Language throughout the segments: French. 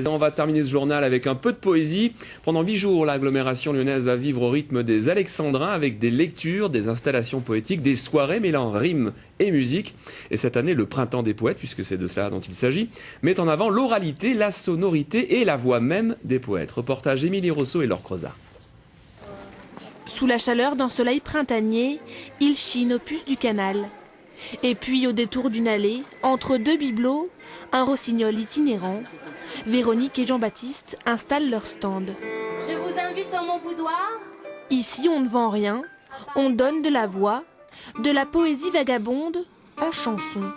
On va terminer ce journal avec un peu de poésie. Pendant 8 jours, l'agglomération lyonnaise va vivre au rythme des Alexandrins avec des lectures, des installations poétiques, des soirées mêlant rimes et musique. Et cette année, le printemps des poètes, puisque c'est de cela dont il s'agit, met en avant l'oralité, la sonorité et la voix même des poètes. Reportage Émilie Rousseau et Laure Crozat. Sous la chaleur d'un soleil printanier, il chine au puces du canal. Et puis au détour d'une allée, entre deux bibelots, un rossignol itinérant, Véronique et Jean-Baptiste installent leur stand. Je vous invite dans mon boudoir. Ici, on ne vend rien, on donne de la voix, de la poésie vagabonde en chansons.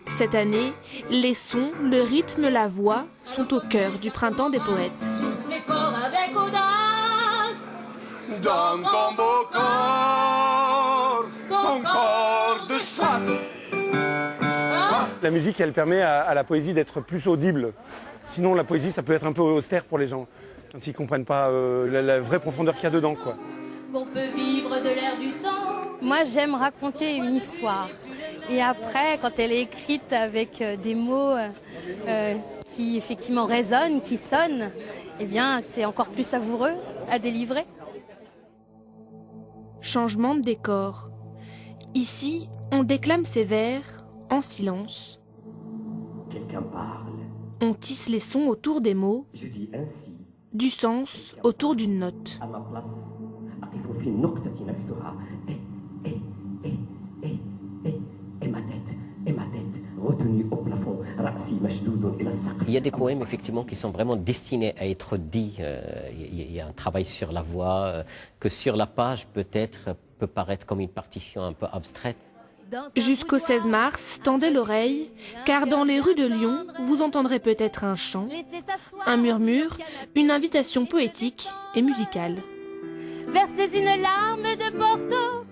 Cette année, les sons, le rythme, la voix sont au cœur du printemps des poètes. Soufflez fort avec audace. Dans ton beau corps, ton corps de chasse. La musique, elle permet à la poésie d'être plus audible. Sinon, la poésie, ça peut être un peu austère pour les gens, quand ils ne comprennent pas la vraie profondeur qu'il y a dedans, quoi. Qu'on peut vivre de l'air du temps. Moi, j'aime raconter une histoire. Et après, quand elle est écrite avec des mots qui effectivement résonnent, qui sonnent, eh bien, c'est encore plus savoureux à délivrer. Changement de décor. Ici, on déclame ses vers en silence. Quelqu'un parle. On tisse les sons autour des mots, Je dis ainsi. du sens autour d'une note. À ma place. أقف في النقطة نفسها. Et ma tête retenue au plafond. رأسي مشدود إلى السقف. Il y a des poèmes effectivement qui sont vraiment destinés à être dits. Il y a un travail sur la voix que sur la page peut-être peut paraître comme une partition un peu abstraite. Jusqu'au 16 mars, tendez l'oreille, car dans les rues de Lyon, vous entendrez peut-être un chant, un murmure, une invitation poétique et musicale. Versez une larme de Porto.